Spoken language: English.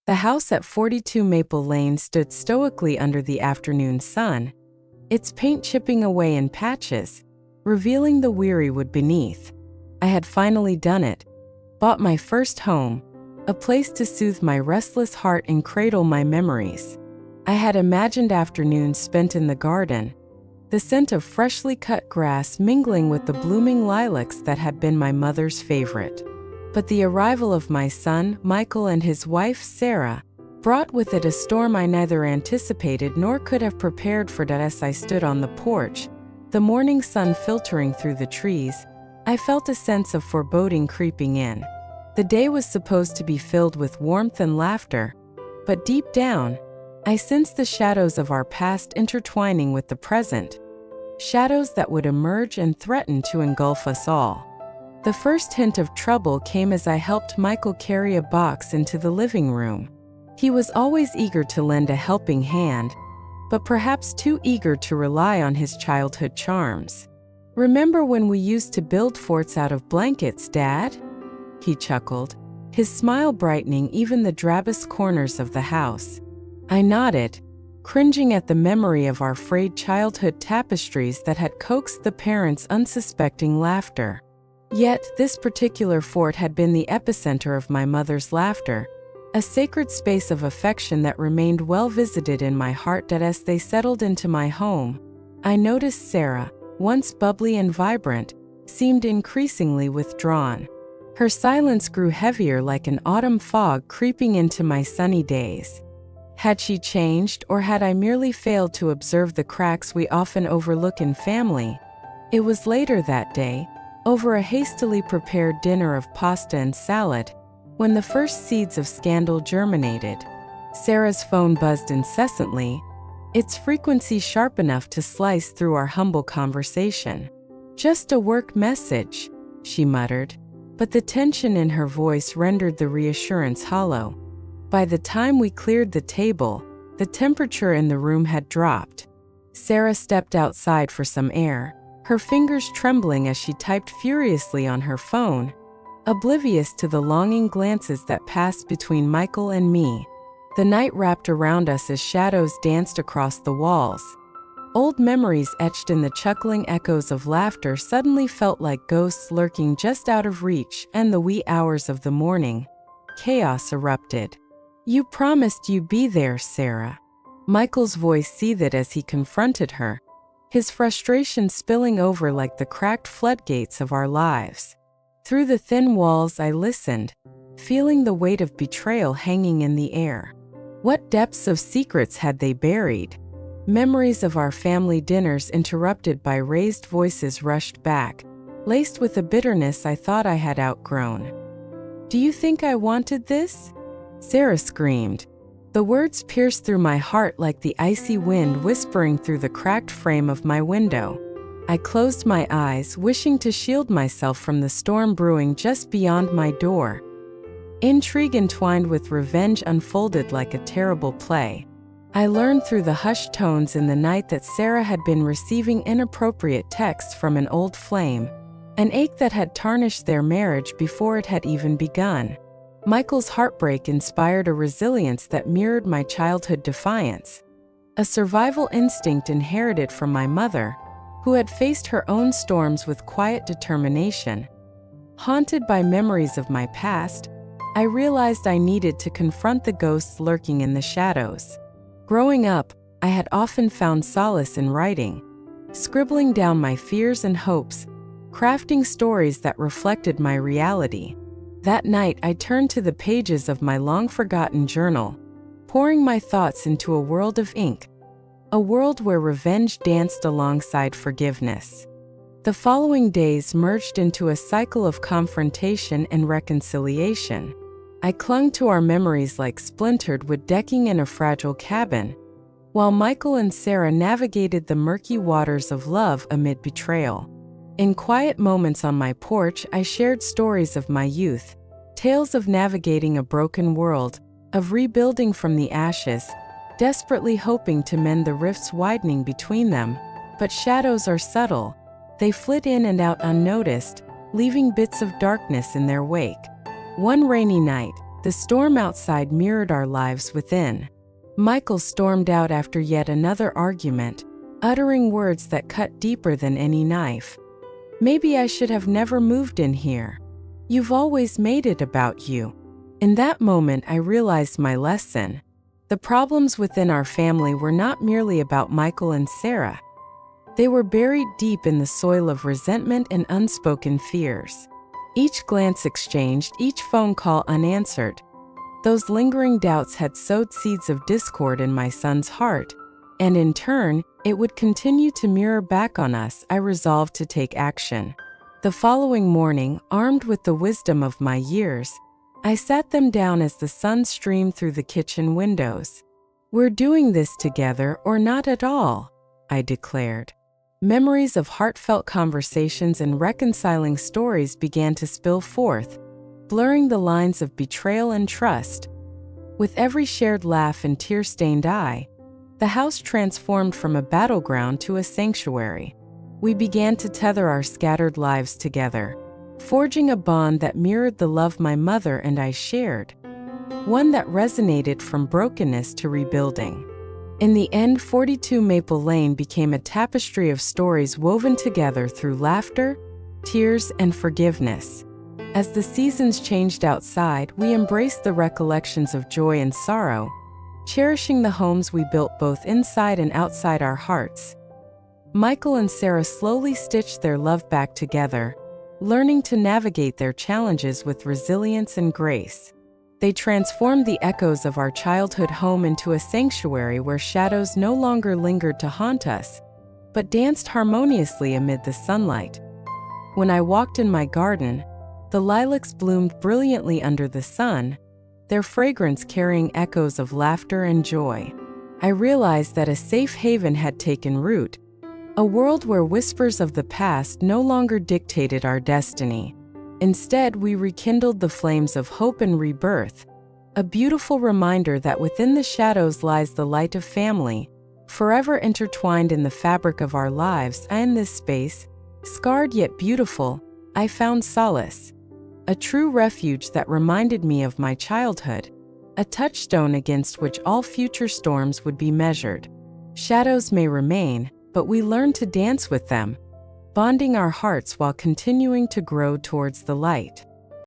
The house at 42 Maple Lane stood stoically under the afternoon sun, its paint chipping away in patches, revealing the weary wood beneath. I had finally done it, bought my first home, a place to soothe my restless heart and cradle my memories. I had imagined afternoons spent in the garden, the scent of freshly cut grass mingling with the blooming lilacs that had been my mother's favorite. But the arrival of my son, Michael, and his wife, Sarah, brought with it a storm I neither anticipated nor could have prepared for. As I stood on the porch, the morning sun filtering through the trees, I felt a sense of foreboding creeping in. The day was supposed to be filled with warmth and laughter, but deep down, I sensed the shadows of our past intertwining with the present, shadows that would emerge and threaten to engulf us all. The first hint of trouble came as I helped Michael carry a box into the living room. He was always eager to lend a helping hand, but perhaps too eager to rely on his childhood charms. "Remember when we used to build forts out of blankets, Dad?" He chuckled, his smile brightening even the drabbest corners of the house. I nodded, cringing at the memory of our frayed childhood tapestries that had coaxed the parents' unsuspecting laughter. Yet, this particular fort had been the epicenter of my mother's laughter, a sacred space of affection that remained well visited in my heart. As they settled into my home, I noticed Sarah, once bubbly and vibrant, seemed increasingly withdrawn. Her silence grew heavier like an autumn fog creeping into my sunny days. Had she changed, or had I merely failed to observe the cracks we often overlook in family? It was later that day, over a hastily prepared dinner of pasta and salad, when the first seeds of scandal germinated. Sarah's phone buzzed incessantly, its frequency sharp enough to slice through our humble conversation. "Just a work message," she muttered, but the tension in her voice rendered the reassurance hollow. By the time we cleared the table, the temperature in the room had dropped. Sarah stepped outside for some air, her fingers trembling as she typed furiously on her phone, oblivious to the longing glances that passed between Michael and me. The night wrapped around us as shadows danced across the walls. Old memories etched in the chuckling echoes of laughter suddenly felt like ghosts lurking just out of reach, and the wee hours of the morning. Chaos erupted. "You promised you'd be there, Sarah." Michael's voice seethed as he confronted her, his frustration spilling over like the cracked floodgates of our lives. Through the thin walls I listened, feeling the weight of betrayal hanging in the air. What depths of secrets had they buried? Memories of our family dinners interrupted by raised voices rushed back, laced with a bitterness I thought I had outgrown. "Do you think I wanted this?" Sarah screamed. The words pierced through my heart like the icy wind whispering through the cracked frame of my window. I closed my eyes, wishing to shield myself from the storm brewing just beyond my door. Intrigue entwined with revenge unfolded like a terrible play. I learned through the hushed tones in the night that Sarah had been receiving inappropriate texts from an old flame, an ache that had tarnished their marriage before it had even begun. Michael's heartbreak inspired a resilience that mirrored my childhood defiance, a survival instinct inherited from my mother, who had faced her own storms with quiet determination. Haunted by memories of my past, I realized I needed to confront the ghosts lurking in the shadows. Growing up, I had often found solace in writing, scribbling down my fears and hopes, crafting stories that reflected my reality. That night, I turned to the pages of my long-forgotten journal, pouring my thoughts into a world of ink, a world where revenge danced alongside forgiveness. The following days merged into a cycle of confrontation and reconciliation. I clung to our memories like splintered wood decking in a fragile cabin, while Michael and Sarah navigated the murky waters of love amid betrayal. In quiet moments on my porch, I shared stories of my youth, tales of navigating a broken world, of rebuilding from the ashes, desperately hoping to mend the rifts widening between them. But shadows are subtle. They flit in and out unnoticed, leaving bits of darkness in their wake. One rainy night, The storm outside mirrored our lives within. Michael stormed out after yet another argument, uttering words that cut deeper than any knife. Maybe I should have never moved in here. You've always made it about you. In that moment, I realized my lesson. The problems within our family were not merely about Michael and Sarah. They were buried deep in the soil of resentment and unspoken fears. Each glance exchanged, each phone call unanswered. Those lingering doubts had sowed seeds of discord in my son's heart, and in turn, it would continue to mirror back on us. I resolved to take action. The following morning, armed with the wisdom of my years, I sat them down as the sun streamed through the kitchen windows. "We're doing this together or not at all," I declared. Memories of heartfelt conversations and reconciling stories began to spill forth, blurring the lines of betrayal and trust. With every shared laugh and tear-stained eye, the house transformed from a battleground to a sanctuary. We began to tether our scattered lives together, forging a bond that mirrored the love my mother and I shared, one that resonated from brokenness to rebuilding. In the end, 42 Maple Lane became a tapestry of stories woven together through laughter, tears, and forgiveness. As the seasons changed outside, we embraced the recollections of joy and sorrow, cherishing the homes we built both inside and outside our hearts. Michael and Sarah slowly stitched their love back together, learning to navigate their challenges with resilience and grace. They transformed the echoes of our childhood home into a sanctuary where shadows no longer lingered to haunt us, but danced harmoniously amid the sunlight. When I walked in my garden, the lilacs bloomed brilliantly under the sun, their fragrance carrying echoes of laughter and joy. I realized that a safe haven had taken root, a world where whispers of the past no longer dictated our destiny. Instead, we rekindled the flames of hope and rebirth, a beautiful reminder that within the shadows lies the light of family, forever intertwined in the fabric of our lives. In this space, scarred yet beautiful, I found solace, a true refuge that reminded me of my childhood, a touchstone against which all future storms would be measured. Shadows may remain, but we learn to dance with them, bonding our hearts while continuing to grow towards the light.